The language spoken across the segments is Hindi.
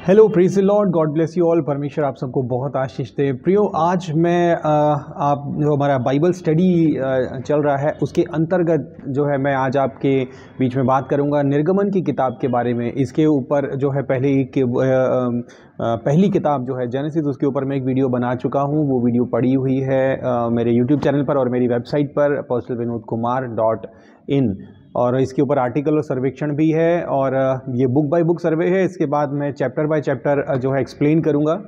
Hello, praise the Lord, God bless you all. परमेश्वर आप सबको बहुत आशीष दे। प्रियो, आज मैं आप जो हमारा बाइबल स्टडी चल रहा है उसके अंतर्गत जो है मैं आज आपके बीच में बात करूंगा निर्गमन की किताब के बारे में। इसके ऊपर जो है पहली किताब जो है जेनेसिस, उसके ऊपर मैं एक वीडियो बना चुका हूं। वो वीडियो पड़ी हुई है मेरे यूट्यूब चैनल पर और मेरी वेबसाइट पर apostle-vinod-kumar.in, और इसके ऊपर आर्टिकल और सर्वेक्षण भी है, और ये बुक बाय बुक सर्वे है। इसके बाद मैं चैप्टर बाय चैप्टर जो है एक्सप्लेन करूँगा,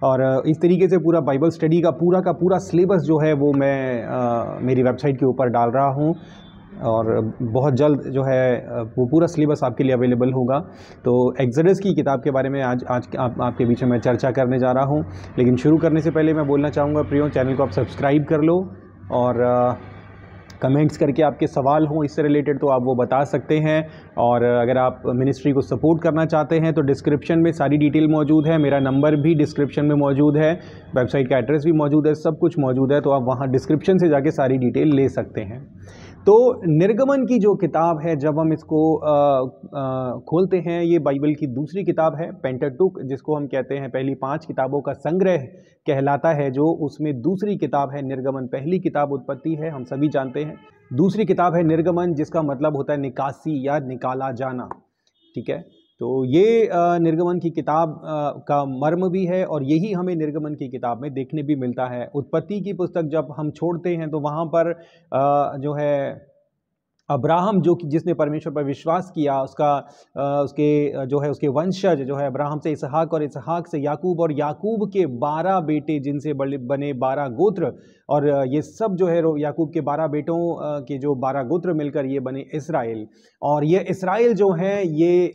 और इस तरीके से पूरा बाइबल स्टडी का पूरा सिलेबस जो है वो मैं मेरी वेबसाइट के ऊपर डाल रहा हूँ, और बहुत जल्द जो है वो पूरा सिलेबस आपके लिए अवेलेबल होगा। तो एक्सोडस की किताब के बारे में आज आपके बीच में मैं चर्चा करने जा रहा हूँ। लेकिन शुरू करने से पहले मैं बोलना चाहूँगा, प्रियो, चैनल को आप सब्सक्राइब कर लो, और कमेंट्स करके आपके सवाल हों इससे रिलेटेड तो आप वो बता सकते हैं। और अगर आप मिनिस्ट्री को सपोर्ट करना चाहते हैं तो डिस्क्रिप्शन में सारी डिटेल मौजूद है। मेरा नंबर भी डिस्क्रिप्शन में मौजूद है, वेबसाइट का एड्रेस भी मौजूद है, सब कुछ मौजूद है। तो आप वहाँ डिस्क्रिप्शन से जाके सारी डिटेल ले सकते हैं। तो निर्गमन की जो किताब है, जब हम इसको खोलते हैं, ये बाइबल की दूसरी किताब है, पेंटाटुक, जिसको हम कहते हैं पहली 5 किताबों का संग्रह कहलाता है, जो उसमें दूसरी किताब है निर्गमन। पहली किताब उत्पत्ति है, हम सभी जानते हैं। दूसरी किताब है निर्गमन, जिसका मतलब होता है निकासी या निकाला जाना। ठीक है, तो ये निर्गमन की किताब का मर्म भी है, और यही हमें निर्गमन की किताब में देखने भी मिलता है। उत्पत्ति की पुस्तक जब हम छोड़ते हैं तो वहाँ पर जो है अब्राहम, जो कि जिसने परमेश्वर पर विश्वास किया, उसके वंशज जो है अब्राहम से इसहाक, और इसहाक से याकूब, और याकूब के 12 बेटे, जिनसे बने 12 गोत्र, और ये सब जो है याकूब के 12 बेटों के जो 12 गोत्र मिलकर ये बने इसराइल। और ये इसराइल जो है ये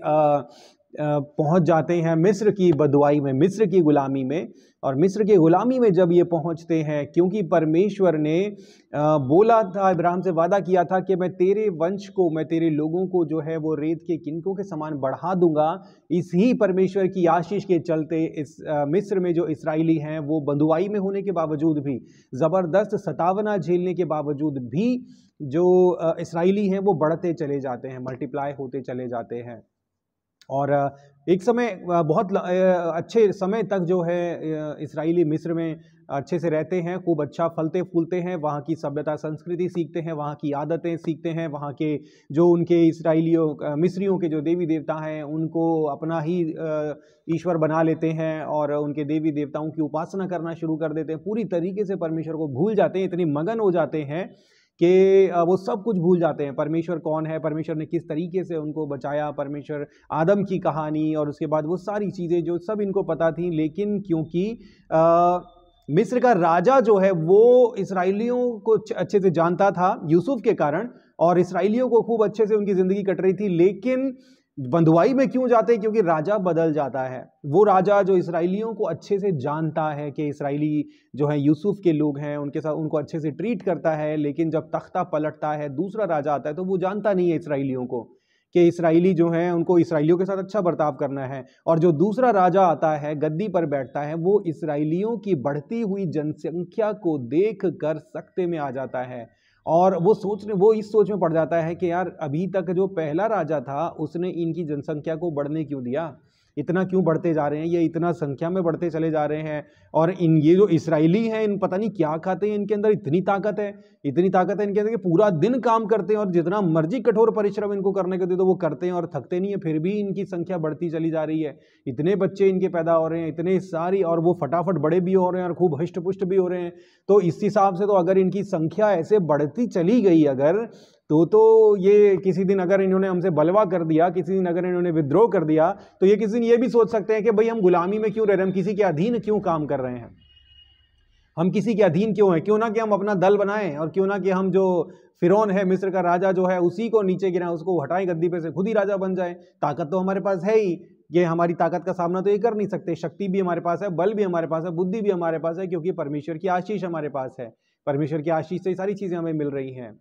पहुंच जाते हैं मिस्र की बदुआई में, मिस्र की गुलामी में। और मिस्र की गुलामी में जब ये पहुंचते हैं, क्योंकि परमेश्वर ने बोला था, इब्राहिम से वादा किया था कि मैं तेरे वंश को, मैं तेरे लोगों को जो है वो रेत के किनकों के समान बढ़ा दूंगा। इसी परमेश्वर की आशीष के चलते इस मिस्र में जो इसराइली हैं वो बंदुआई में होने के बावजूद भी, ज़बरदस्त सतावना झेलने के बावजूद भी, जो इसराइली हैं वो बढ़ते चले जाते हैं, मल्टीप्लाई होते चले जाते हैं। और एक समय बहुत अच्छे समय तक जो है इसराइली मिस्र में अच्छे से रहते हैं, खूब अच्छा फलते फूलते हैं, वहाँ की सभ्यता संस्कृति सीखते हैं, वहाँ की आदतें सीखते हैं, वहाँ के जो उनके इसराइलियों मिस्रियों के जो देवी देवता हैं उनको अपना ही ईश्वर बना लेते हैं, और उनके देवी देवताओं की उपासना करना शुरू कर देते हैं। पूरी तरीके से परमेश्वर को भूल जाते हैं, इतनी मगन हो जाते हैं कि वो सब कुछ भूल जाते हैं। परमेश्वर कौन है, परमेश्वर ने किस तरीके से उनको बचाया, परमेश्वर आदम की कहानी, और उसके बाद वो सारी चीज़ें जो सब इनको पता थी। लेकिन क्योंकि मिस्र का राजा जो है वो इसराइलियों को अच्छे से जानता था यूसुफ के कारण, और इसराइलियों को खूब अच्छे से उनकी ज़िंदगी कट रही थी। लेकिन बंधुआई में क्यों जाते हैं? क्योंकि राजा बदल जाता है। वो राजा जो इसराइलियों को अच्छे से जानता है कि इसराइली जो है यूसुफ के लोग हैं, उनके साथ उनको अच्छे से ट्रीट करता है, लेकिन जब तख्ता पलटता है, दूसरा राजा आता है, तो वो जानता नहीं है इसराइलियों को कि इसराइली जो हैं उनको इसराइलियों के साथ अच्छा बर्ताव करना है। और जो दूसरा राजा आता है, गद्दी पर बैठता है, वो इसराइलियों की बढ़ती हुई जनसंख्या को देख कर सकते में आ जाता है, और वो इस सोच में पड़ जाता है कि यार, अभी तक जो पहला राजा था उसने इनकी जनसंख्या को बढ़ने क्यों दिया, इतना क्यों बढ़ते जा रहे हैं, ये इतना संख्या में बढ़ते चले जा रहे हैं। और ये जो इसराइली हैं, इन पता नहीं क्या खाते हैं, इनके अंदर इतनी ताकत है इनके अंदर कि पूरा दिन काम करते हैं, और जितना मर्जी कठोर परिश्रम इनको करने को दे तो वो करते हैं और थकते नहीं है, फिर भी इनकी संख्या बढ़ती चली जा रही है। इतने बच्चे इनके पैदा हो रहे हैं, इतने सारी, और वो फटाफट बड़े भी हो रहे हैं और खूब हष्ट पुष्ट भी हो रहे हैं। तो इस हिसाब से तो अगर इनकी संख्या ऐसे बढ़ती चली गई अगर, तो ये किसी दिन अगर इन्होंने हमसे बलवा कर दिया, किसी दिन अगर इन्होंने विद्रोह कर दिया, तो ये किसी दिन ये भी सोच सकते हैं कि भाई हम गुलामी में क्यों रह रहे हैं, हम किसी के अधीन क्यों काम कर रहे हैं, हम किसी के अधीन क्यों हैं, क्यों ना कि हम अपना दल बनाएं, और क्यों ना कि हम जो फिरौन है मिस्र का राजा जो है उसी को नीचे गिराएं, उसको हटाएं गद्दी पे से, खुद ही राजा बन जाए। ताकत तो हमारे पास है ही, ये हमारी ताकत का सामना तो ये कर नहीं सकते। शक्ति भी हमारे पास है, बल भी हमारे पास है, बुद्धि भी हमारे पास है, क्योंकि परमेश्वर की आशीष हमारे पास है। परमेश्वर की आशीष से सारी चीजें हमें मिल रही हैं।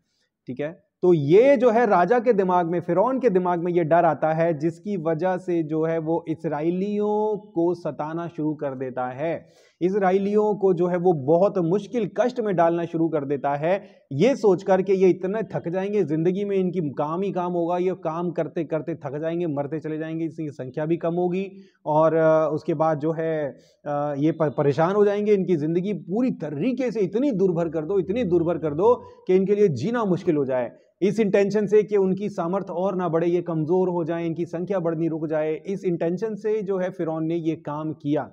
ठीक है, तो ये जो है राजा के दिमाग में, फिरौन के दिमाग में ये डर आता है, जिसकी वजह से जो है वो इसराइलियों को सताना शुरू कर देता है, इसराइलियों को जो है वो बहुत मुश्किल कष्ट में डालना शुरू कर देता है। ये सोचकर के ये इतना थक जाएंगे, जिंदगी में इनकी काम ही काम होगा, ये काम करते करते थक जाएंगे, मरते चले जाएंगे, इसकी संख्या भी कम होगी और उसके बाद जो है ये परेशान हो जाएंगे, इनकी जिंदगी पूरी तरीके से इतनी दुर्भर कर दो, इतनी दुर्भर कर दो कि इनके लिए जीना मुश्किल हो जाए। इस इंटेंशन से कि उनकी सामर्थ्य और ना बढ़े, ये कमजोर हो जाए, इनकी संख्या बढ़नी रुक जाए, इस इंटेंशन से जो है फिरौन ने ये काम किया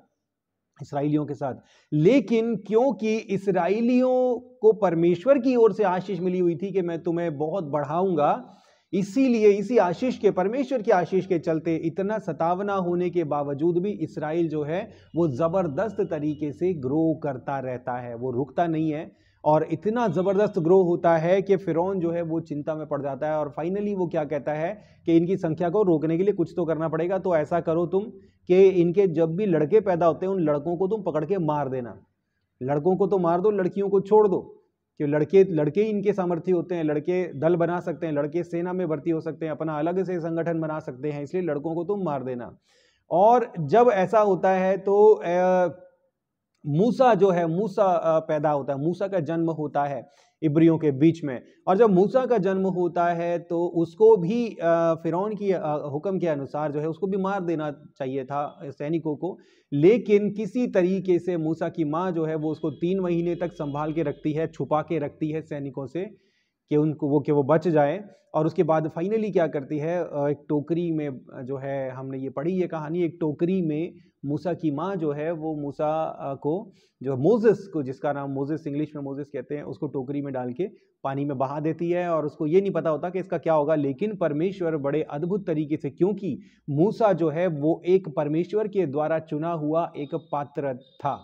इसराइलियों के साथ। लेकिन क्योंकि इसराइलियों को परमेश्वर की ओर से आशीष मिली हुई थी कि मैं तुम्हें बहुत बढ़ाऊंगा, इसीलिए इसी आशीष के, परमेश्वर की आशीष के चलते इतना सतावना होने के बावजूद भी इसराइल जो है वो जबरदस्त तरीके से ग्रो करता रहता है, वो रुकता नहीं है और इतना जबरदस्त ग्रो होता है कि फिरौन जो है वो चिंता में पड़ जाता है और फाइनली वो क्या कहता है कि इनकी संख्या को रोकने के लिए कुछ तो करना पड़ेगा। तो ऐसा करो तुम कि इनके जब भी लड़के पैदा होते हैं उन लड़कों को तुम पकड़ के मार देना, लड़कों को तो मार दो, लड़कियों को छोड़ दो, कि लड़के ही इनके सामर्थ्य होते हैं, लड़के दल बना सकते हैं, लड़के सेना में भर्ती हो सकते हैं, अपना अलग से संगठन बना सकते हैं, इसलिए लड़कों को तुम मार देना। और जब ऐसा होता है तो मूसा जो है, मूसा पैदा होता है, मूसा का जन्म होता है इब्रियों के बीच में। और जब मूसा का जन्म होता है तो उसको भी फिरौन की हुक्म के अनुसार जो है उसको भी मार देना चाहिए था सैनिकों को, लेकिन किसी तरीके से मूसा की माँ जो है वो उसको 3 महीने तक संभाल के रखती है, छुपा के रखती है सैनिकों से कि वो बच जाए। और उसके बाद फाइनली क्या करती है, एक टोकरी में जो है, हमने ये पढ़ी ये कहानी, एक टोकरी में मूसा की माँ जो है वो मूसा को, जो मोजेस को, जिसका नाम मोजेस, इंग्लिश में मोजेस कहते हैं, उसको टोकरी में डाल के पानी में बहा देती है और उसको ये नहीं पता होता कि इसका क्या होगा। लेकिन परमेश्वर बड़े अद्भुत तरीके से, क्योंकि मूसा जो है वो एक परमेश्वर के द्वारा चुना हुआ एक पात्र था,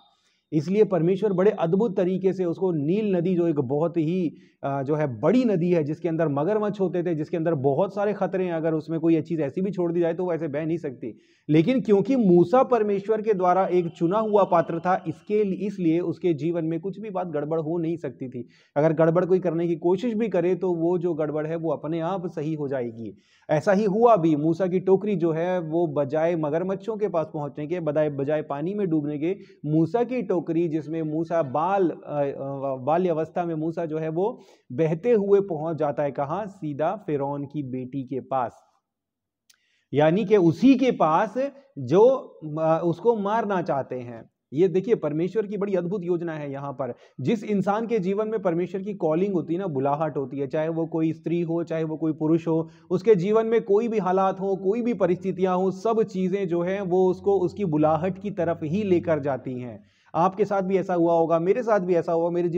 इसलिए परमेश्वर बड़े अद्भुत तरीके से उसको नील नदी, जो एक बहुत ही जो है बड़ी नदी है, जिसके अंदर मगरमच्छ होते थे, जिसके अंदर बहुत सारे खतरे हैं, अगर उसमें कोई चीज ऐसी भी छोड़ दी जाए तो वो ऐसे बह नहीं सकती, लेकिन क्योंकि मूसा परमेश्वर के द्वारा एक चुना हुआ पात्र था, इसलिए उसके जीवन में कुछ भी बात गड़बड़ हो नहीं सकती थी। अगर गड़बड़ कोई करने की कोशिश भी करे तो वो जो गड़बड़ है वो अपने आप सही हो जाएगी। ऐसा ही हुआ भी, मूसा की टोकरी जो है वो बजाय मगरमच्छों के पास पहुंचने के, बजाय पानी में डूबने के, मूसा की टोकरी जिसमें मूसा बाल्य अवस्था में मूसा जो है वो बहते हुए पहुंच जाता है कहां, सीधा फिरौन की बेटी के पास, यानी कि उसी के पास जो उसको मारना चाहते हैं। ये देखिए परमेश्वर की बड़ी अद्भुत योजना है यहाँ पर। जिस इंसान के जीवन में परमेश्वर की कॉलिंग होती है ना, बुलाहट होती है, चाहे वो कोई स्त्री हो, चाहे वो कोई पुरुष हो, उसके जीवन में कोई भी हालात हो, कोई भी परिस्थितियां हो, सब चीजें जो है वो उसको उसकी बुलाहट की तरफ ही लेकर जाती हैं। आपके साथ भी ऐसा हुआ होगा, मेरे साथ भी ऐसा हुआ, मेरे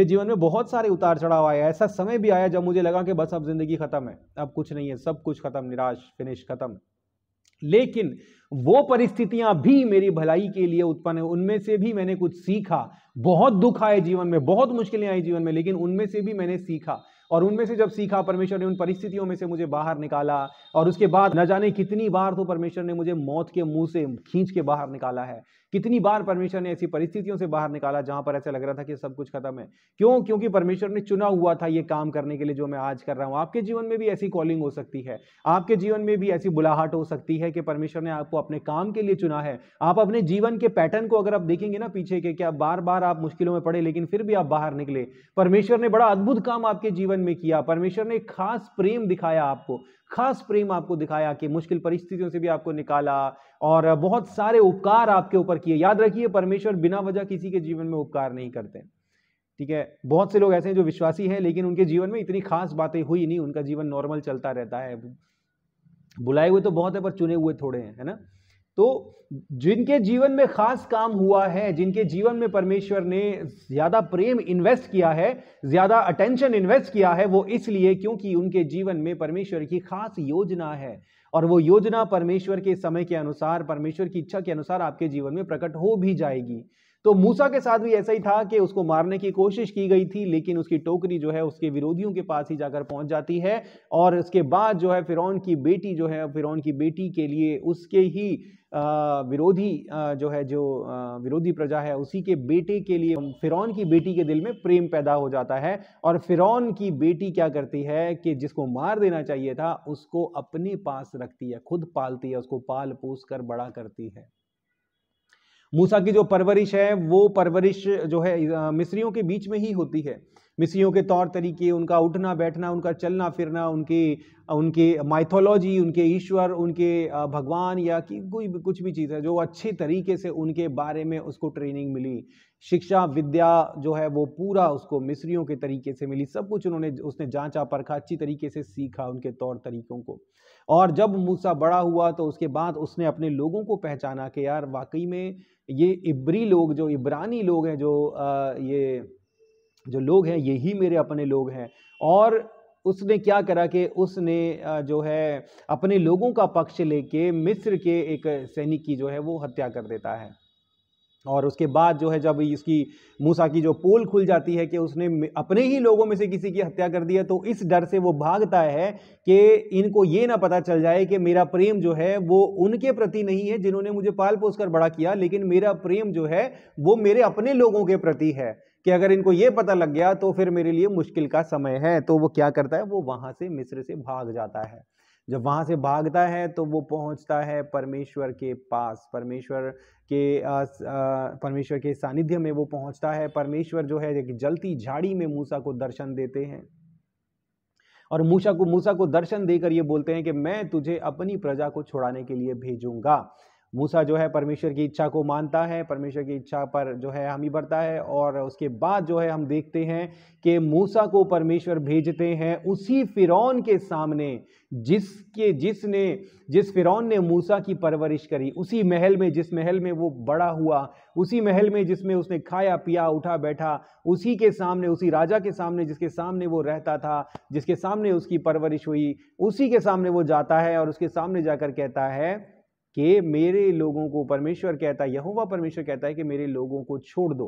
जीवन में बहुत सारे उतार चढ़ाव आए। ऐसा समय भी आया जब मुझे लगा कि बस अब जिंदगी खत्म है, अब कुछ नहीं है, सब कुछ खत्म, निराश, फिनिश, खत्म। लेकिन वो परिस्थितियां भी मेरी भलाई के लिए उत्पन्न है, उनमें से भी मैंने कुछ सीखा। बहुत दुख आए जीवन में, बहुत मुश्किलें आई जीवन में, लेकिन उनमें से भी मैंने सीखा, और उनमें से जब सीखा, परमेश्वर ने उन परिस्थितियों में से मुझे बाहर निकाला, और उसके बाद न जाने कितनी बार तो परमेश्वर ने मुझे मौत के मुंह से खींच के बाहर निकाला है। कितनी बार परमेश्वर ने ऐसी परिस्थितियों से बाहर निकाला जहां पर ऐसा लग रहा था कि सब कुछ खत्म है। क्यों? क्योंकि परमेश्वर ने चुना हुआ था ये काम करने के लिए जो मैं आज कर रहा हूं। आपके जीवन में भी ऐसी कॉलिंग हो सकती है, आपके जीवन में भी ऐसी बुलाहट हो सकती है कि परमेश्वर ने आपको अपने काम के लिए चुना है। आप अपने जीवन के पैटर्न को अगर आप देखेंगे ना पीछे के, क्या बार बार आप मुश्किलों में पड़े लेकिन फिर भी आप बाहर निकले। परमेश्वर ने बड़ा अद्भुत काम आपके जीवन में किया, परमेश्वर ने खास प्रेम दिखाया आपको, खास प्रेम आपको दिखाया कि मुश्किल परिस्थितियों से भी आपको निकाला, और बहुत सारे उपकार आपके ऊपर किए। याद रखिए परमेश्वर बिना वजह किसी के जीवन में उपकार नहीं करते, ठीक है। बहुत से लोग ऐसे हैं जो विश्वासी हैं लेकिन उनके जीवन में इतनी खास बातें हुई नहीं, उनका जीवन नॉर्मल चलता रहता है। बुलाए हुए तो बहुत है पर चुने हुए थोड़े हैं, है ना। तो जिनके जीवन में खास काम हुआ है, जिनके जीवन में परमेश्वर ने ज्यादा प्रेम इन्वेस्ट किया है, ज्यादा अटेंशन इन्वेस्ट किया है, वो इसलिए क्योंकि उनके जीवन में परमेश्वर की खास योजना है, और वो योजना परमेश्वर के समय के अनुसार, परमेश्वर की इच्छा के अनुसार आपके जीवन में प्रकट हो भी जाएगी। तो मूसा के साथ भी ऐसा ही था कि उसको मारने की कोशिश की गई थी, लेकिन उसकी टोकरी जो है उसके विरोधियों के पास ही जाकर पहुंच जाती है, और उसके बाद जो है फिरौन की बेटी जो है, फिरौन की बेटी के लिए उसके ही विरोधी जो है, जो विरोधी प्रजा है, उसी के बेटे के लिए फिरौन की बेटी के दिल में प्रेम पैदा हो जाता है, और फिरौन की बेटी क्या करती है कि जिसको मार देना चाहिए था उसको अपने पास रखती है, खुद पालती है, उसको पाल पोस कर बड़ा करती है। मूसा की जो परवरिश है वो परवरिश जो है मिस्रियों के बीच में ही होती है। मिस्रियों के तौर तरीके, उनका उठना बैठना, उनका चलना फिरना, उनके उनके माइथोलॉजी, उनके ईश्वर, उनके भगवान या कि कोई भी कुछ भी चीज़ है जो अच्छे तरीके से उनके बारे में उसको ट्रेनिंग मिली, शिक्षा विद्या जो है वो पूरा उसको मिस्रियों के तरीके से मिली, सब कुछ उसने जांचा परखा, अच्छी तरीके से सीखा उनके तौर तरीकों को। और जब मूसा बड़ा हुआ तो उसके बाद उसने अपने लोगों को पहचाना कि यार वाकई में ये इब्री लोग, जो इब्रानी लोग हैं, ये जो लोग हैं यही मेरे अपने लोग हैं। और उसने क्या करा कि उसने जो है अपने लोगों का पक्ष लेके मिस्र के एक सैनिक की जो है वो हत्या कर देता है। और उसके बाद जो है जब इसकी मूसा की जो पोल खुल जाती है कि उसने अपने ही लोगों में से किसी की हत्या कर दी है, तो इस डर से वो भागता है कि इनको ये ना पता चल जाए कि मेरा प्रेम जो है वो उनके प्रति नहीं है जिन्होंने मुझे पाल पोस कर बड़ा किया, लेकिन मेरा प्रेम जो है वो मेरे अपने लोगों के प्रति है, कि अगर इनको ये पता लग गया तो फिर मेरे लिए मुश्किल का समय है। तो वो क्या करता है, वो वहां से मिस्र से भाग जाता है। जब वहां से भागता है तो वो पहुंचता है परमेश्वर के पास, परमेश्वर के सानिध्य में वो पहुंचता है। परमेश्वर जो है एक जलती झाड़ी में मूसा को दर्शन देते हैं और मूसा को दर्शन देकर ये बोलते हैं कि मैं तुझे अपनी प्रजा को छुड़ाने के लिए भेजूंगा। मूसा जो है परमेश्वर की इच्छा को मानता है, परमेश्वर की इच्छा पर जो है हामी भरता है। और उसके बाद जो है हम देखते हैं कि मूसा को परमेश्वर भेजते हैं उसी फिरौन के सामने जिस फिरौन ने मूसा की परवरिश करी, उसी महल में, जिस महल में वो बड़ा हुआ, उसी महल में जिसमें उसने खाया पिया उठा बैठा, उसी के सामने, उसी राजा के सामने जिसके सामने वो रहता था, जिसके सामने उसकी परवरिश हुई, उसी के सामने वो जाता है और उसके सामने जाकर कहता है कि मेरे लोगों को, परमेश्वर कहता है, यहोवा परमेश्वर कहता है कि मेरे लोगों को छोड़ दो।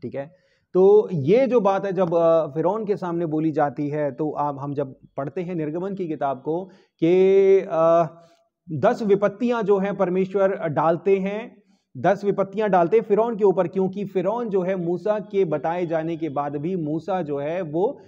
ठीक है, तो ये जो बात है जब फिरौन के सामने बोली जाती है, तो हम जब पढ़ते हैं निर्गमन की किताब को कि 10 विपत्तियां जो हैं परमेश्वर डालते हैं, 10 विपत्तियां डालते फिरौन के ऊपर, क्योंकि फिरौन जो है मूसा के बताए जाने के बाद भी मूसा जो है वो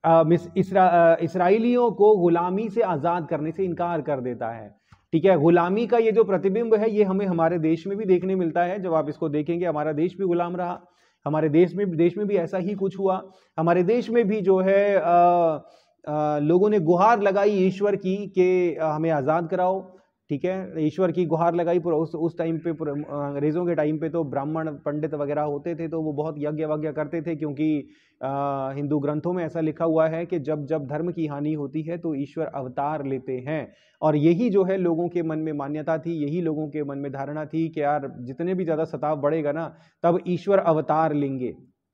इसराइलियों को गुलामी से आजाद करने से इनकार कर देता है। ठीक है, गुलामी का ये जो प्रतिबिंब है ये हमें हमारे देश में भी देखने मिलता है। जब आप इसको देखेंगे, हमारा देश भी गुलाम रहा, हमारे देश में भी ऐसा ही कुछ हुआ। हमारे देश में भी जो है लोगों ने गुहार लगाई ईश्वर की कि हमें आज़ाद कराओ। ठीक है, ईश्वर की गुहार लगाई। पूरा उस टाइम पे, अंग्रेज़ों के टाइम पे तो ब्राह्मण पंडित वगैरह होते थे, तो वो बहुत यज्ञ वज्ञ करते थे, क्योंकि हिंदू ग्रंथों में ऐसा लिखा हुआ है कि जब जब धर्म की हानि होती है तो ईश्वर अवतार लेते हैं। और यही जो है लोगों के मन में मान्यता थी, यही लोगों के मन में धारणा थी कि यार जितने भी ज़्यादा सताव बढ़ेगा ना, तब ईश्वर अवतार लेंगे,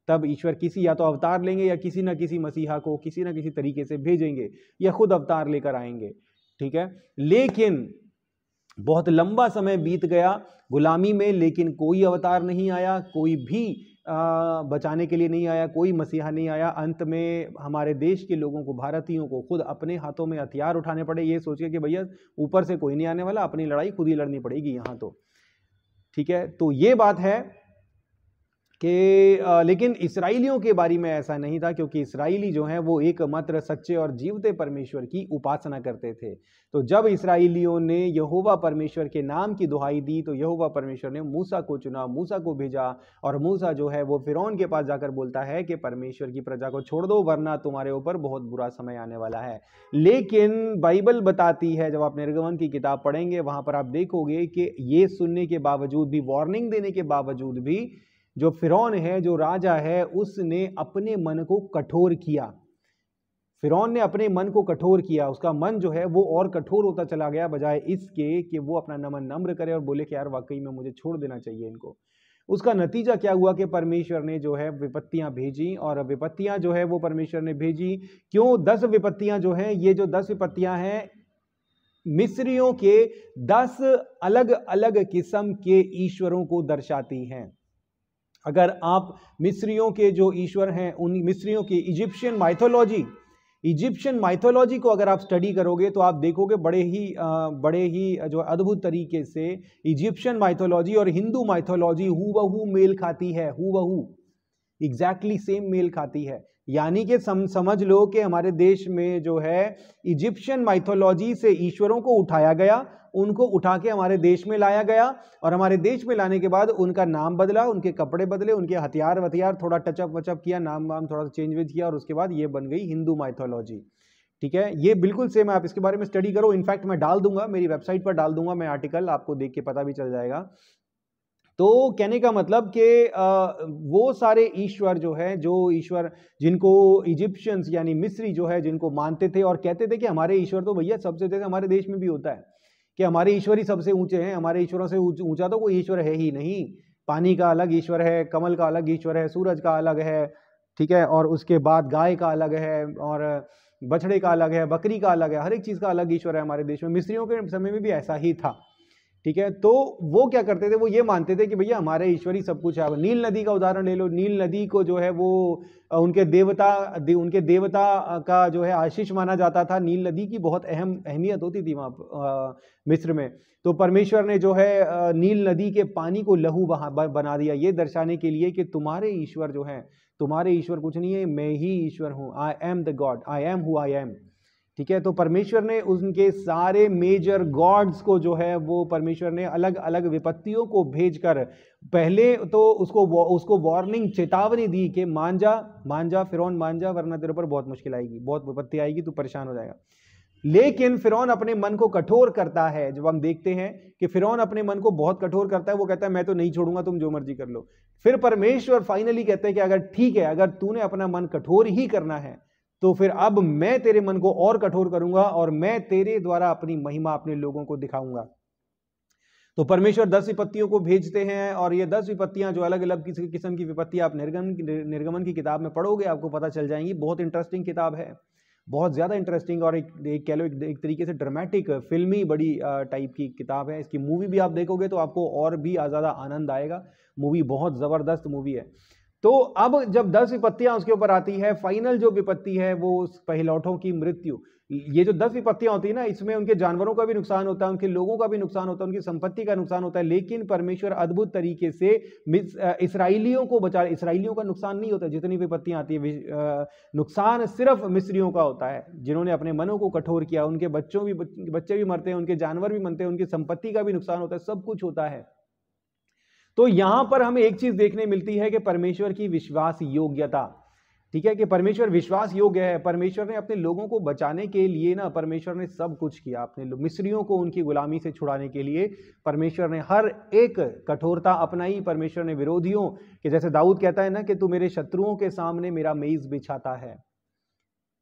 तब ईश्वर किसी या तो अवतार लेंगे या किसी ना किसी मसीहा को किसी ना किसी तरीके से भेजेंगे या खुद अवतार लेकर आएंगे। ठीक है, लेकिन बहुत लंबा समय बीत गया गुलामी में, लेकिन कोई अवतार नहीं आया, कोई भी बचाने के लिए नहीं आया, कोई मसीहा नहीं आया। अंत में हमारे देश के लोगों को, भारतीयों को खुद अपने हाथों में हथियार उठाने पड़े, ये सोच के कि भैया ऊपर से कोई नहीं आने वाला, अपनी लड़ाई खुद ही लड़नी पड़ेगी यहाँ तो। ठीक है, तो ये बात है कि लेकिन इस्राएलियों के बारे में ऐसा नहीं था, क्योंकि इस्राएली जो हैं वो एकमात्र सच्चे और जीवते परमेश्वर की उपासना करते थे। तो जब इस्राएलियों ने यहोवा परमेश्वर के नाम की दुहाई दी, तो यहोवा परमेश्वर ने मूसा को चुना, मूसा को भेजा, और मूसा जो है वो फिरौन के पास जाकर बोलता है कि परमेश्वर की प्रजा को छोड़ दो, वरना तुम्हारे ऊपर बहुत बुरा समय आने वाला है। लेकिन बाइबल बताती है, जब आप निर्गमन की किताब पढ़ेंगे वहां पर आप देखोगे कि ये सुनने के बावजूद भी, वार्निंग देने के बावजूद भी, जो फिरौन है, जो राजा है, उसने अपने मन को कठोर किया। फिरौन ने अपने मन को कठोर किया, उसका मन जो है वो और कठोर होता चला गया, बजाय इसके कि वो अपना नमन नम्र करे और बोले कि यार वाकई में मुझे छोड़ देना चाहिए इनको। उसका नतीजा क्या हुआ कि परमेश्वर ने जो है विपत्तियां भेजी, और विपत्तियां जो है वो परमेश्वर ने भेजी क्यों? 10 विपत्तियां जो हैं, ये जो 10 विपत्तियां हैं मिस्रियों के 10 अलग अलग किस्म के ईश्वरों को दर्शाती हैं। अगर आप मिस्रियों के जो ईश्वर हैं, उन मिस्रियों की इजिप्शियन माइथोलॉजी को अगर आप स्टडी करोगे तो आप देखोगे बड़े ही जो अद्भुत तरीके से इजिप्शियन माइथोलॉजी और हिंदू माइथोलॉजी हूबहू मेल खाती है, हूबहू। एग्जैक्टली सेम मेल खाती है। यानी कि समझ लो कि हमारे देश में जो है इजिप्शियन माइथोलॉजी से ईश्वरों को उठाया गया, उनको उठा के हमारे देश में लाया गया, और हमारे देश में लाने के बाद उनका नाम बदला, उनके कपड़े बदले, उनके हथियार वथियार थोड़ा टचअप वचअप किया, नाम वाम थोड़ा सा चेंज वेज किया, और उसके बाद ये बन गई हिंदू माइथोलॉजी। ठीक है, ये बिल्कुल सेम है, आप इसके बारे में स्टडी करो। इनफैक्ट मैं डाल दूंगा, मेरी वेबसाइट पर डाल दूंगा मैं आर्टिकल, आपको देख के पता भी चल जाएगा। तो कहने का मतलब कि वो सारे ईश्वर जो है, जो ईश्वर जिनको इजिप्शियंस यानी मिस्री जो है जिनको मानते थे और कहते थे कि हमारे ईश्वर तो भैया सबसे, जैसे हमारे देश में भी होता है कि हमारे ईश्वर ही सबसे ऊंचे हैं, हमारे ईश्वरों से ऊंचा तो कोई ईश्वर है ही नहीं। पानी का अलग ईश्वर है, कमल का अलग ईश्वर है, सूरज का अलग है, ठीक है, और उसके बाद गाय का अलग है, और बछड़े का अलग है, बकरी का अलग है, हर एक चीज का अलग ईश्वर है हमारे देश में। मिस्रियों के समय में भी ऐसा ही था। ठीक है, तो वो क्या करते थे, वो ये मानते थे कि भैया हमारे ईश्वर ही सब कुछ है। अब नील नदी का उदाहरण ले लो, नील नदी को जो है वो उनके देवता का जो है आशीष माना जाता था। नील नदी की बहुत अहमियत होती थी वहाँ मिस्र में। तो परमेश्वर ने जो है नील नदी के पानी को लहू बना दिया, ये दर्शाने के लिए कि तुम्हारे ईश्वर जो है, तुम्हारे ईश्वर कुछ नहीं है, मैं ही ईश्वर हूँ, I am the God, I am who I am. ठीक है, तो परमेश्वर ने उनके सारे मेजर गॉड्स को जो है वो परमेश्वर ने अलग अलग विपत्तियों को भेजकर पहले तो उसको वार्निंग, चेतावनी दी कि मान जा फिरौन, मान जा, वरना तेरे पर बहुत मुश्किल आएगी, बहुत विपत्ति आएगी, तू परेशान हो जाएगा। लेकिन फिरौन अपने मन को कठोर करता है। जब हम देखते हैं कि फिरौन अपने मन को बहुत कठोर करता है, वो कहता है मैं तो नहीं छोड़ूंगा, तुम जो मर्जी कर लो। फिर परमेश्वर फाइनली कहते हैं कि अगर ठीक है, अगर तूने अपना मन कठोर ही करना है तो फिर अब मैं तेरे मन को और कठोर करूंगा और मैं तेरे द्वारा अपनी महिमा अपने लोगों को दिखाऊंगा। तो परमेश्वर 10 विपत्तियों को भेजते हैं, और ये 10 विपत्तियां जो अलग अलग किस्म की विपत्तियां आप निर्गमन की किताब में पढ़ोगे आपको पता चल जाएंगी। बहुत इंटरेस्टिंग किताब है, बहुत ज्यादा इंटरेस्टिंग, और एक कह लो एक तरीके से ड्रामेटिक फिल्मी बड़ी टाइप की किताब है। इसकी मूवी भी आप देखोगे तो आपको और भी ज्यादा आनंद आएगा। मूवी बहुत जबरदस्त मूवी है। तो अब जब 10 विपत्तियां उसके ऊपर आती है, फाइनल जो विपत्ति है वो पहिलौठों की मृत्यु। ये जो 10 विपत्तियां होती है ना, इसमें उनके जानवरों का भी नुकसान होता है, उनके लोगों का भी नुकसान होता है, उनकी संपत्ति का नुकसान होता है, लेकिन परमेश्वर अद्भुत तरीके से इसराइलियों को बचा। इसराइलियों का नुकसान नहीं होता जितनी विपत्तियां आती है, नुकसान सिर्फ मिस्रियों का होता है, जिन्होंने अपने मनों को कठोर किया। उनके बच्चे भी मरते हैं, उनके जानवर भी मरते हैं, उनकी संपत्ति का भी नुकसान होता है, सब कुछ होता है। तो यहां पर हमें एक चीज देखने मिलती है कि परमेश्वर की विश्वास योग्यता। ठीक है, कि परमेश्वर विश्वास योग्य है। परमेश्वर ने अपने लोगों को बचाने के लिए ना, परमेश्वर ने सब कुछ किया अपने मिस्रियों को उनकी गुलामी से छुड़ाने के लिए। परमेश्वर ने हर एक कठोरता अपनाई। परमेश्वर ने विरोधियों के, जैसे दाऊद कहता है ना कि तू मेरे शत्रुओं के सामने मेरा मेज बिछाता है।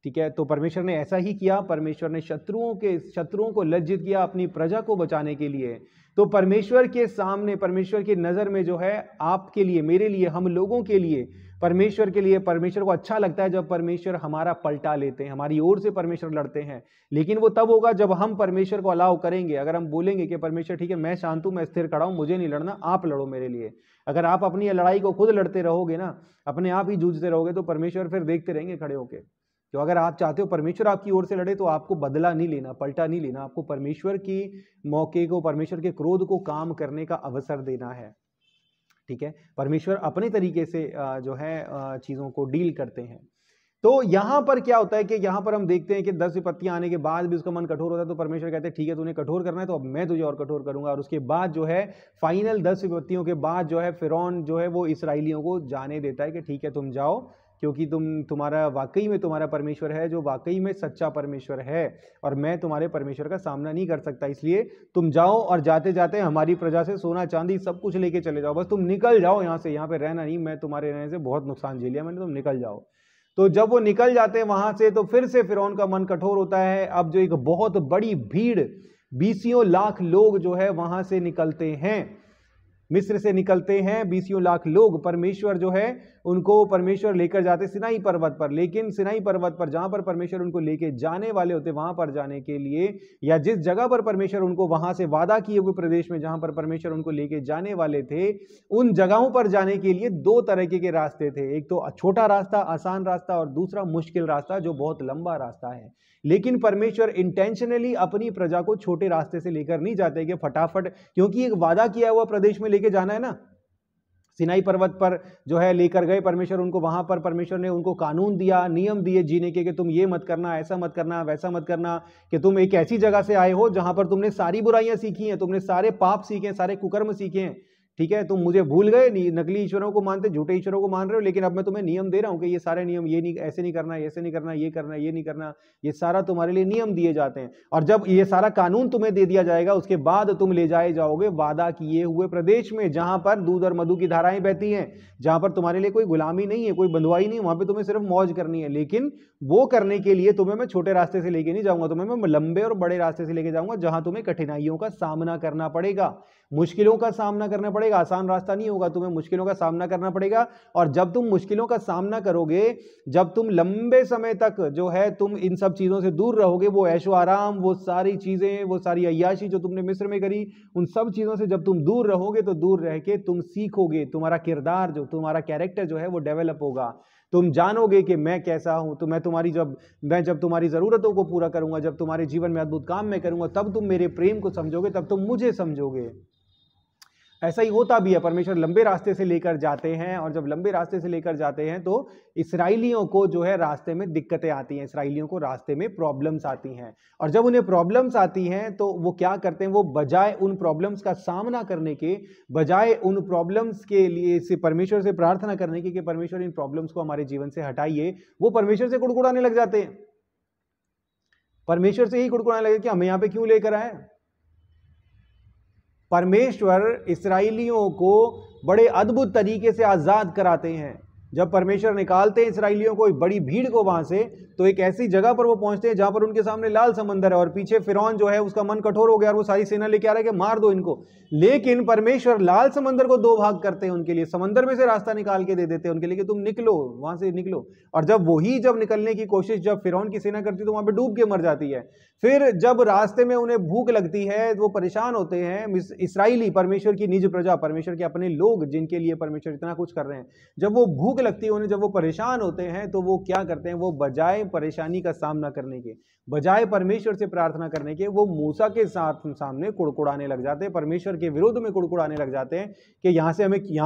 ठीक है, तो परमेश्वर ने ऐसा ही किया। परमेश्वर ने शत्रुओं को लज्जित किया अपनी प्रजा को बचाने के लिए। तो परमेश्वर के सामने, परमेश्वर की नजर में जो है, आपके लिए, मेरे लिए, हम लोगों के लिए, परमेश्वर के लिए, परमेश्वर को अच्छा लगता है जब परमेश्वर हमारा पलटा लेते हैं, हमारी ओर से परमेश्वर लड़ते हैं। लेकिन वो तब होगा जब हम परमेश्वर को अलाउ करेंगे। अगर हम बोलेंगे कि परमेश्वर ठीक है, मैं शांत हूं, मैं स्थिर खड़ा हूं, मुझे नहीं लड़ना, आप लड़ो मेरे लिए। अगर आप अपनी लड़ाई को खुद लड़ते रहोगे ना, अपने आप ही जूझते रहोगे, तो परमेश्वर फिर देखते रहेंगे खड़े होके। तो अगर आप चाहते हो परमेश्वर आपकी ओर से लड़े, तो आपको बदला नहीं लेना, पलटा नहीं लेना, आपको परमेश्वर की मौके को, परमेश्वर के क्रोध को काम करने का अवसर देना है। ठीक है, परमेश्वर अपने तरीके से जो है चीजों को डील करते हैं। तो यहां पर क्या होता है कि यहां पर हम देखते हैं कि 10 विपत्तियां आने के बाद भी उसका मन कठोर होता है। तो परमेश्वर कहते हैं ठीक है, तूने कठोर करना है तो अब मैं तुझे और कठोर करूंगा। और उसके बाद जो है फाइनल 10 विपत्तियों के बाद जो है फिरौन जो है वो इसराइलियों को जाने देता है कि ठीक है तुम जाओ, क्योंकि तुम्हारा वाकई में तुम्हारा परमेश्वर है जो वाकई में सच्चा परमेश्वर है, और मैं तुम्हारे परमेश्वर का सामना नहीं कर सकता, इसलिए तुम जाओ और जाते जाते हमारी प्रजा से सोना चांदी सब कुछ लेके चले जाओ, बस तुम निकल जाओ यहाँ से, यहाँ पे रहना नहीं, मैं तुम्हारे रहने से बहुत नुकसान झेलिया मैंने, तुम निकल जाओ। तो जब वो निकल जाते हैं वहां से, तो फिर से फिरौन का मन कठोर होता है। अब जो एक बहुत बड़ी भीड़, 20 लाख लोग जो है वहां से निकलते हैं, मिस्र से निकलते हैं 20 लाख लोग। परमेश्वर जो है उनको परमेश्वर लेकर जाते सिनाई पर्वत पर, लेकिन सिनाई पर्वत पर जहां पर परमेश्वर उनको लेके जाने वाले होते, वहां पर जाने के लिए, या जिस जगह पर परमेश्वर उनको वहां से वादा किए हुए प्रदेश में जहां पर परमेश्वर उनको लेके जाने वाले थे, उन जगहों पर जाने के लिए 2 तरीके के रास्ते थे। एक तो छोटा रास्ता, आसान रास्ता, और दूसरा मुश्किल रास्ता जो बहुत लंबा रास्ता है। लेकिन परमेश्वर इंटेंशनली अपनी प्रजा को छोटे रास्ते से लेकर नहीं जाते कि फटाफट, क्योंकि एक वादा किया हुआ प्रदेश में लेके जाना है ना, सिनाई पर्वत पर जो है लेकर गए परमेश्वर उनको, वहां पर परमेश्वर ने उनको कानून दिया, नियम दिए जीने के, कि तुम ये मत करना, ऐसा मत करना, वैसा मत करना, कि तुम एक ऐसी जगह से आए हो जहां पर तुमने सारी बुराइयां सीखी हैं, तुमने सारे पाप सीखे हैं, सारे कुकर्म सीखे हैं, ठीक है, तुम मुझे भूल गए, नकली ईश्वरों को मानते, झूठे ईश्वरों को मान रहे हो, लेकिन अब मैं तुम्हें नियम दे रहा हूं कि ये सारे नियम, ये नहीं, ऐसे नहीं करना, ऐसे नहीं करना, ये करना, ये नहीं करना, ये सारा तुम्हारे लिए नियम दिए जाते हैं। और जब ये सारा कानून तुम्हें दे दिया जाएगा, उसके बाद तुम ले जाए जाओगे वादा किए हुए प्रदेश में, जहां पर दूध और मधु की धाराएं बहती हैं, जहां पर तुम्हारे लिए कोई गुलामी नहीं है, कोई बंधुआई नहीं, वहां पर तुम्हें सिर्फ मौज करनी है। लेकिन वो करने के लिए तुम्हें मैं छोटे रास्ते से लेके नहीं जाऊंगा, तुम्हें मैं लंबे और बड़े रास्ते से लेके जाऊंगा, जहां तुम्हें कठिनाइयों का सामना करना पड़ेगा, मुश्किलों का सामना करना पड़ेगा। आसान रास्ता नहीं होगा, तुम्हें मुश्किलों का सामना करना पड़ेगा। और जब तुम मुश्किलों का सामना करोगे, जब तुम लंबे समय तक जो है तुम इन सब चीजों से दूर रहोगे, वो ऐशो आराम, वो सारी चीजें, वो सारी अय्याशी जो तुमने मिस्र में करी, उन सब चीजों से जब तुम दूर रहोगे, तो दूर रह के तुम सीखोगे, तुम्हारा किरदार, जो तुम्हारा कैरेक्टर जो है वो डेवलप होगा। तुम जानोगे कि मैं कैसा हूं, तो मैं जब तुम्हारी जरूरतों को पूरा करूंगा, जब तुम्हारे जीवन में अद्भुत काम मैं करूंगा, तब तुम मेरे प्रेम को समझोगे, तब तुम मुझे समझोगे। ऐसा ही होता भी है, परमेश्वर लंबे रास्ते से लेकर जाते हैं, और जब लंबे रास्ते से लेकर जाते हैं तो इस्राएलियों को जो है रास्ते में दिक्कतें आती हैं, इस्राएलियों को रास्ते में प्रॉब्लम्स आती हैं। और जब उन्हें प्रॉब्लम्स आती हैं तो वो क्या करते हैं, वो बजाय उन प्रॉब्लम्स का सामना करने के, बजाय उन प्रॉब्लम्स के लिए से परमेश्वर से प्रार्थना करने की कि परमेश्वर इन प्रॉब्लम्स को हमारे जीवन से हटाइए, वो परमेश्वर से कुड़कुड़ाने लग जाते हैं। परमेश्वर से ही कुड़कुड़ाने लगे कि हमें यहां पे क्यों लेकर आए। परमेश्वर इस्राएलियों को बड़े अद्भुत तरीके से आजाद कराते हैं। जब परमेश्वर निकालते हैं इस्राएलियों को, बड़ी भीड़ को वहां से, तो एक ऐसी जगह पर वो पहुंचते हैं जहां पर उनके सामने लाल समंदर है, और पीछे फिरौन जो है उसका मन कठोर हो गया और वो सारी सेना लेके आ रहा है कि मार दो इनको। लेकिन परमेश्वर लाल समंदर को दो भाग करते हैं उनके लिए, समंदर में से रास्ता निकाल के दे देते हैं उनके लिए कि तुम निकलो, वहां से निकलो। और जब निकलने की कोशिश जब फिरौन की सेना करती है तो वहां पर डूब के मर जाती है। फिर जब रास्ते में उन्हें भूख लगती है, वो परेशान होते हैं, इस्राएली, परमेश्वर की निज प्रजा, परमेश्वर के अपने लोग जिनके लिए परमेश्वर इतना कुछ कर रहे हैं, जब वो भूख लगती है उन्हें, जब वो परेशान होते हैं, तो वो क्या करते हैं, वो बजाय परेशानी का सामना करने के, बजाय परमेश्वर से प्रार्थना करने के, वो मूसा के सामने कुड़कुड़ाने लग जाते हैं, परमेश्वर के विरुद्ध में कुड़कुड़ाने लग जाते हैं कि यहाँ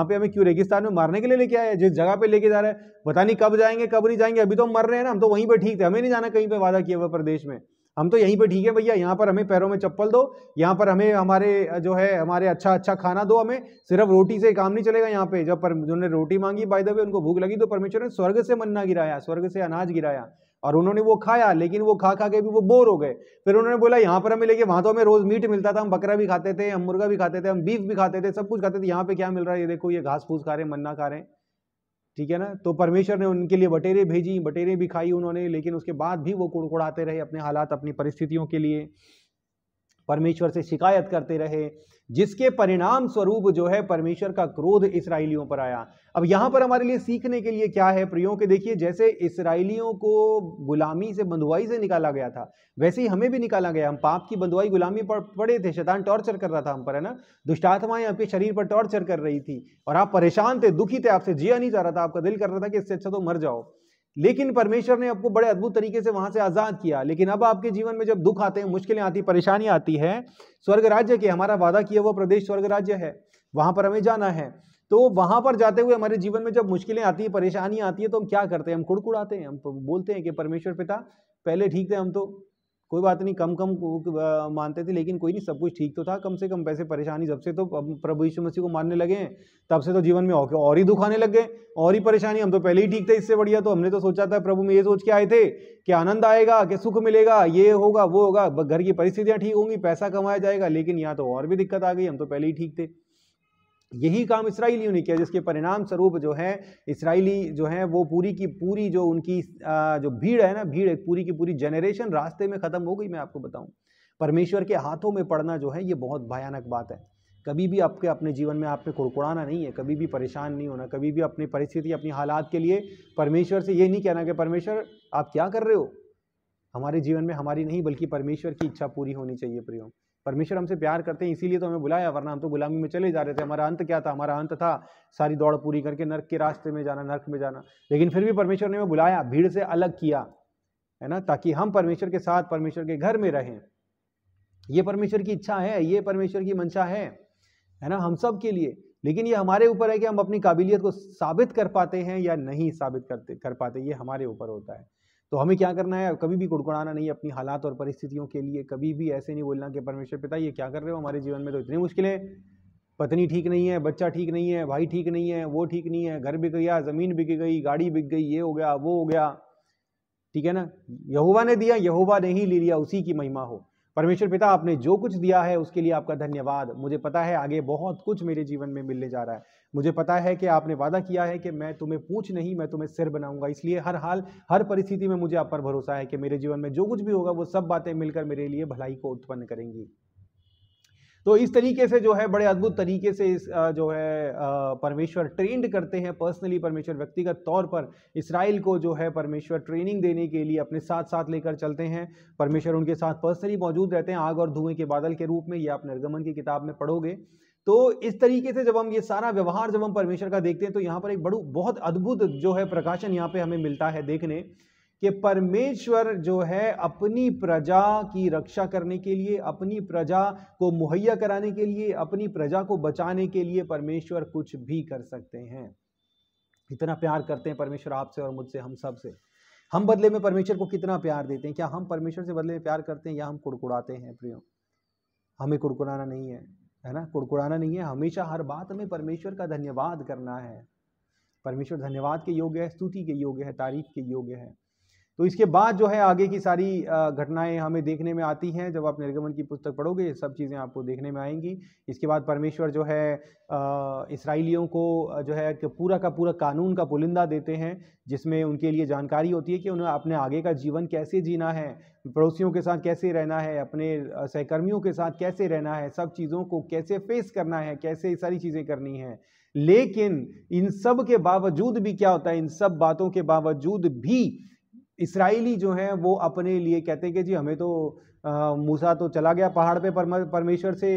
पे हमें क्यों रेगिस्तान में मारने के लिए लेके आए, जिस जगह पे लेके जा रहे हैं पता नहीं कब जाएंगे कब नहीं जाएंगे, अभी तो हम मर रहे हैं ना, हम तो वहीं पे ठीक थे, हमें नहीं जाना कहीं पे वादा किया हुआ प्रदेश में, हम तो यहीं पे ठीक है भैया, यहाँ पर हमें पैरों में चप्पल दो, यहाँ पर हमें हमारे अच्छा खाना दो, हमें सिर्फ रोटी से काम नहीं चलेगा यहाँ पे। जब जिन्होंने रोटी मांगी, बाय द वे उनको भूख लगी, तो परमेश्वर ने स्वर्ग से मन्ना गिराया, स्वर्ग से अनाज गिराया, और उन्होंने वो खाया, लेकिन वो खा खा के भी वो बोर हो गए। फिर उन्होंने बोला यहाँ पर हमें लेके, वहां तो हमें रोज मीट मिलता था, हम बकरा भी खाते थे, हम मुर्गा भी खाते थे, हम बीफ भी खाते थे, सब कुछ खाते थे, यहाँ पे क्या मिल रहा है, ये देखो, ये घास फूस खा रहे हैं, मन्ना खा रहे हैं, ठीक है ना। तो परमेश्वर ने उनके लिए बटेरें भेजी, बटेरें भी खाई उन्होंने, लेकिन उसके बाद भी वो कुड़कुड़ाते रहे अपने हालात, अपनी परिस्थितियों के लिए, परमेश्वर से शिकायत करते रहे, जिसके परिणाम स्वरूप जो है परमेश्वर का क्रोध इस्राएलियों पर आया। अब यहां पर हमारे लिए सीखने के लिए क्या है प्रियों, के देखिए, जैसे इस्राएलियों को गुलामी से, बंधुआई से निकाला गया था, वैसे ही हमें भी निकाला गया। हम पाप की बंधुआई, गुलामी पर पड़े थे, शैतान टॉर्चर कर रहा था हम पर, है ना, दुष्ट आत्माएं आपके शरीर पर टॉर्चर कर रही थी, और आप परेशान थे, दुखी थे, आपसे जिया नहीं जा रहा था, आपका दिल कर रहा था कि इससे अच्छा तो मर जाओ। लेकिन परमेश्वर ने आपको बड़े अद्भुत तरीके से वहां से आजाद किया। लेकिन अब आपके जीवन में जब दुख आते हैं, मुश्किलें आती, परेशानी आती है, स्वर्ग राज्य के, हमारा वादा किया हुआ प्रदेश स्वर्ग राज्य है, वहां पर हमें जाना है, तो वहां पर जाते हुए हमारे जीवन में जब मुश्किलें आती है, परेशानी आती है, तो हम क्या करते हैं, हम कुड़कुड़ाते हैं, हम बोलते हैं कि परमेश्वर पिता, पहले ठीक थे हम तो, कोई बात नहीं, कम मानते थे, लेकिन कोई नहीं, सब कुछ ठीक तो था, कम से कम वैसे परेशानी जब से तो प्रभु यीशु मसीह को मानने लगे हैं, तब से तो जीवन में और ही दुख आने लग गए, और ही परेशानी, हम तो पहले ही ठीक थे, इससे बढ़िया तो हमने तो सोचा था, प्रभु में ये सोच के आए थे कि आनंद आएगा, कि सुख मिलेगा, ये होगा वो होगा, घर की परिस्थितियां ठीक होंगी, पैसा कमाया जाएगा, लेकिन यहाँ तो और भी दिक्कत आ गई, हम तो पहले ही ठीक थे। यही काम इस्राएलियों ने किया, जिसके परिणाम स्वरूप जो है इस्राएली जो है वो पूरी की पूरी जो उनकी जो भीड़ है ना, भीड़ पूरी की पूरी जनरेशन रास्ते में खत्म हो गई। मैं आपको बताऊं, परमेश्वर के हाथों में पड़ना जो है ये बहुत भयानक बात है। कभी भी आपके अपने जीवन में आप पे कुड़कुड़ाना नहीं है, कभी भी परेशान नहीं होना, कभी भी अपनी परिस्थिति, अपनी हालात के लिए परमेश्वर से ये नहीं कहना कि परमेश्वर आप क्या कर रहे हो, हमारे जीवन में हमारी नहीं बल्कि परमेश्वर की इच्छा पूरी होनी चाहिए। प्रियो, परमेश्वर हमसे प्यार करते हैं, इसीलिए तो हमें बुलाया, वरना हम तो गुलामी में चले जा रहे थे। हमारा अंत क्या था? हमारा अंत था सारी दौड़ पूरी करके नर्क के रास्ते में जाना, नर्क में जाना। लेकिन फिर भी परमेश्वर ने हमें बुलाया, भीड़ से अलग किया, है ना, ताकि हम परमेश्वर के साथ, परमेश्वर के घर में रहें। ये परमेश्वर की इच्छा है, ये परमेश्वर की मंशा है ना, हम सब के लिए। लेकिन ये हमारे ऊपर है कि हम अपनी काबिलियत को साबित कर पाते हैं या नहीं साबित कर पाते, ये हमारे ऊपर होता है। तो हमें क्या करना है, कभी भी कुड़कुड़ाना नहीं अपनी हालात और परिस्थितियों के लिए, कभी भी ऐसे नहीं बोलना कि परमेश्वर पिता ये क्या कर रहे हो, हमारे जीवन में तो इतनी मुश्किलें, पत्नी ठीक नहीं है, बच्चा ठीक नहीं है, भाई ठीक नहीं है, वो ठीक नहीं है, घर बिक गया, जमीन बिक गई, गाड़ी बिक गई, ये हो गया, वो हो गया, ठीक है ना। यहोवा ने दिया, यहोवा ने ही ले लिया, उसी की महिमा हो। परमेश्वर पिता, आपने जो कुछ दिया है उसके लिए आपका धन्यवाद। मुझे पता है आगे बहुत कुछ मेरे जीवन में मिलने जा रहा है। मुझे पता है कि आपने वादा किया है कि मैं तुम्हें पूंछ नहीं, मैं तुम्हें सिर बनाऊंगा। इसलिए हर हाल, हर परिस्थिति में मुझे आप पर भरोसा है कि मेरे जीवन में जो कुछ भी होगा वो सब बातें मिलकर मेरे लिए भलाई को उत्पन्न करेंगी। तो इस तरीके से जो है बड़े अद्भुत तरीके से जो है परमेश्वर ट्रेंड करते हैं पर्सनली। परमेश्वर व्यक्तिगत तौर पर इसराइल को जो है परमेश्वर ट्रेनिंग देने के लिए अपने साथ साथ लेकर चलते हैं। परमेश्वर उनके साथ पर्सनली मौजूद रहते हैं, आग और धुएं के बादल के रूप में। ये आप निर्गमन की किताब में पढ़ोगे। तो इस तरीके से जब हम ये सारा व्यवहार जब हम परमेश्वर का देखते हैं तो यहाँ पर एक बहुत अद्भुत जो है प्रकाशन यहाँ पे हमें मिलता है देखने कि परमेश्वर जो है अपनी प्रजा की रक्षा करने के लिए, अपनी प्रजा को मुहैया कराने के लिए, अपनी प्रजा को बचाने के लिए परमेश्वर कुछ भी कर सकते हैं। इतना प्यार करते हैं परमेश्वर आपसे और मुझसे, हम सब से। हम बदले में परमेश्वर को कितना प्यार देते हैं? क्या हम परमेश्वर से बदले में प्यार करते हैं या हम कुड़कुड़ाते हैं? प्रियो, हमें कुड़कुड़ाना नहीं है ना, कुड़कुड़ाना नहीं है। हमेशा हर बात में परमेश्वर का धन्यवाद करना है। परमेश्वर धन्यवाद के योग्य है, स्तुति के योग्य है, तारीफ के योग्य है। तो इसके बाद जो है आगे की सारी घटनाएं हमें देखने में आती हैं। जब आप निर्गमन की पुस्तक पढ़ोगे ये सब चीज़ें आपको देखने में आएंगी। इसके बाद परमेश्वर जो है इसराइलियों को जो है कि पूरा का पूरा कानून का पुलिंदा देते हैं, जिसमें उनके लिए जानकारी होती है कि उन्हें अपने आगे का जीवन कैसे जीना है, पड़ोसियों के साथ कैसे रहना है, अपने सहकर्मियों के साथ कैसे रहना है, सब चीज़ों को कैसे फेस करना है, कैसे सारी चीज़ें करनी है। लेकिन इन सब के बावजूद भी क्या होता है, इन सब बातों के बावजूद भी इसराइली जो हैं वो अपने लिए कहते हैं कि जी हमें तो मूसा तो चला गया पहाड़ पे परमेश्वर से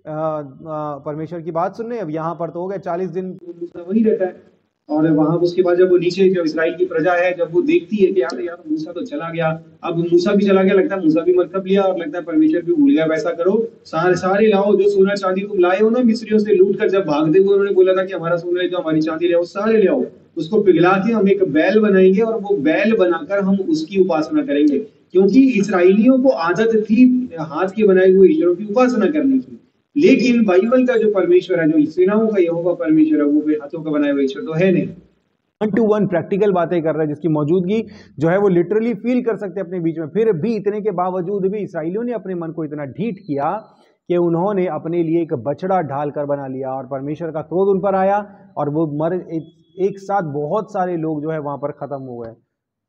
परमेश्वर की बात सुनने, अब यहाँ पर तो हो गए 40 दिन मूसा वही रहता है। और वहां उसके बाद जब वो नीचे जो इसराइल की प्रजा है जब वो देखती है कि यार मूसा तो चला गया, अब मूसा भी चला गया, लगता है मूसा भी मतलब लिया और लगता है परमेश्वर भी भूल गया। वैसा करो, सारे लाओ जो सोना चांदी तुम लाए हो ना मिस्रियों से लूट कर, जब भागते हुए उन्होंने बोला था कि हमारा सोना जो हमारी चांदी ले आओ, सारे ले आओ, उसको पिघला के हम एक बैल बनाएंगे और वो बैल बनाकर हम उसकी उपासना करेंगे। क्योंकि इसराइलियों को आदत थी हाथ के बनाए हुए ईश्वरों की उपासना करने की। लेकिन बाइबल का जो परमेश्वर है, जो सेनाओं का यहोवा परमेश्वर है, वो हाथों का बनाए हुए ईश्वर तो है नहीं। 1 to 1 प्रैक्टिकल बातें कर रहा है, जिसकी मौजूदगी जो है वो लिटरली फील कर सकते हैं अपने बीच में। फिर भी इतने के बावजूद भी इसराइलियों ने अपने मन को इतना ढीठ किया कि उन्होंने अपने लिए एक बछड़ा ढाल कर बना लिया और परमेश्वर का क्रोध उन पर आया और वो एक साथ बहुत सारे लोग जो है वहां पर खत्म हो गए।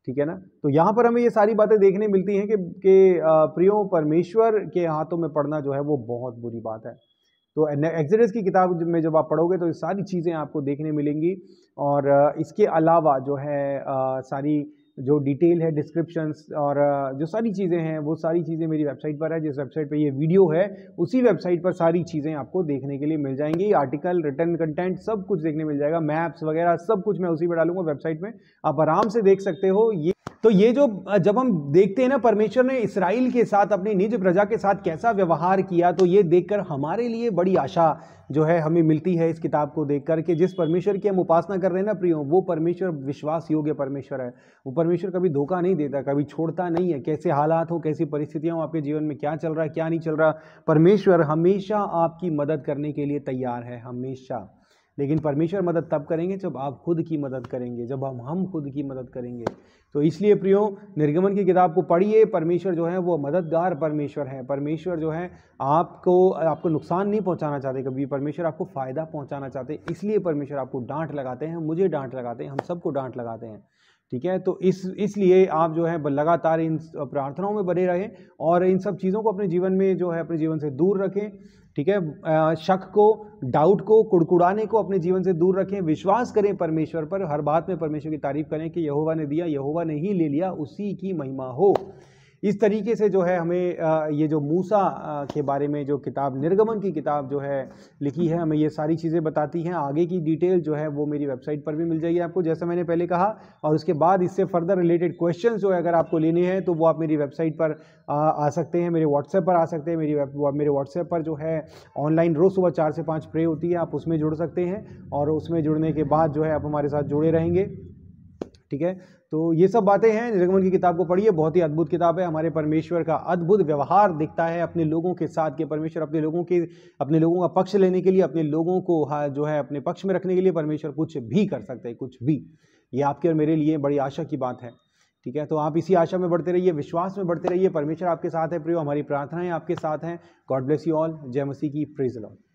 ठीक है ना। तो यहाँ पर हमें ये सारी बातें देखने मिलती हैं कि प्रियो, परमेश्वर के हाथों में पड़ना जो है वो बहुत बुरी बात है। तो एक्सोडस की किताब में जब आप पढ़ोगे तो ये सारी चीज़ें आपको देखने मिलेंगी। और इसके अलावा जो है सारी जो डिटेल है, डिस्क्रिप्शंस और जो सारी चीज़ें हैं वो सारी चीज़ें मेरी वेबसाइट पर है। जिस वेबसाइट पे ये वीडियो है उसी वेबसाइट पर सारी चीज़ें आपको देखने के लिए मिल जाएंगी। आर्टिकल, रिटर्न कंटेंट सब कुछ देखने मिल जाएगा, मैप्स वगैरह सब कुछ मैं उसी पर डालूंगा वेबसाइट में, आप आराम से देख सकते हो। ये जो जब हम देखते हैं ना परमेश्वर ने इसराइल के साथ, अपनी निज प्रजा के साथ कैसा व्यवहार किया, तो ये देखकर हमारे लिए बड़ी आशा जो है हमें मिलती है इस किताब को देखकर कि जिस परमेश्वर की हम उपासना कर रहे हैं ना प्रियो, वो परमेश्वर विश्वास योग्य परमेश्वर है। वो परमेश्वर कभी धोखा नहीं देता, कभी छोड़ता नहीं है। कैसे हालात हो, कैसी परिस्थितियां हो, आपके जीवन में क्या चल रहा है क्या नहीं चल रहा, परमेश्वर हमेशा आपकी मदद करने के लिए तैयार है, हमेशा। लेकिन परमेश्वर मदद तब करेंगे जब आप खुद की मदद करेंगे, जब हम खुद की मदद करेंगे। तो इसलिए प्रियो, निर्गमन की किताब को पढ़िए। परमेश्वर जो है वो मददगार परमेश्वर है। परमेश्वर जो है आपको नुकसान नहीं पहुंचाना चाहते कभी, परमेश्वर आपको फ़ायदा पहुंचाना चाहते। इसलिए परमेश्वर आपको डांट लगाते हैं, मुझे डांट लगाते हैं, हम सबको डांट लगाते हैं। ठीक है। तो इसलिए आप जो है लगातार इन प्रार्थनाओं में बने रहें और इन सब चीज़ों को अपने जीवन में जो है अपने जीवन से दूर रखें। ठीक है। शक को, डाउट को, कुड़कुड़ाने को अपने जीवन से दूर रखें। विश्वास करें परमेश्वर पर, हर बात में परमेश्वर की तारीफ करें कि यहोवा ने दिया, यहोवा ने ही ले लिया, उसी की महिमा हो। इस तरीके से जो है हमें ये जो मूसा के बारे में जो किताब निर्गमन की किताब जो है लिखी है, हमें ये सारी चीज़ें बताती हैं। आगे की डिटेल जो है वो मेरी वेबसाइट पर भी मिल जाएगी आपको, जैसा मैंने पहले कहा। और उसके बाद इससे फर्दर रिलेटेड क्वेश्चंस जो है अगर आपको लेने हैं तो वो आप मेरी वेबसाइट पर आ सकते हैं, मेरे व्हाट्सएप पर आ सकते हैं। मेरे व्हाट्सएप पर जो है ऑनलाइन रोज़ सुबह 4 से 5 प्रे होती है, आप उसमें जुड़ सकते हैं और उसमें जुड़ने के बाद जो है आप हमारे साथ जुड़े रहेंगे, ठीक है। तो ये सब बातें हैं, निर्गमन की किताब को पढ़िए, बहुत ही अद्भुत किताब है। हमारे परमेश्वर का अद्भुत व्यवहार दिखता है अपने लोगों के साथ, कि परमेश्वर अपने लोगों का पक्ष लेने के लिए, अपने लोगों को जो है अपने पक्ष में रखने के लिए परमेश्वर कुछ भी कर सकते हैं, कुछ भी। ये आपके और मेरे लिए बड़ी आशा की बात है, ठीक है। तो आप इसी आशा में बढ़ते रहिए, विश्वास में बढ़ते रहिए। परमेश्वर आपके साथ है प्रियो, हमारी प्रार्थनाएं आपके साथ हैं। God bless you all. जय मसीह की। Praise the Lord.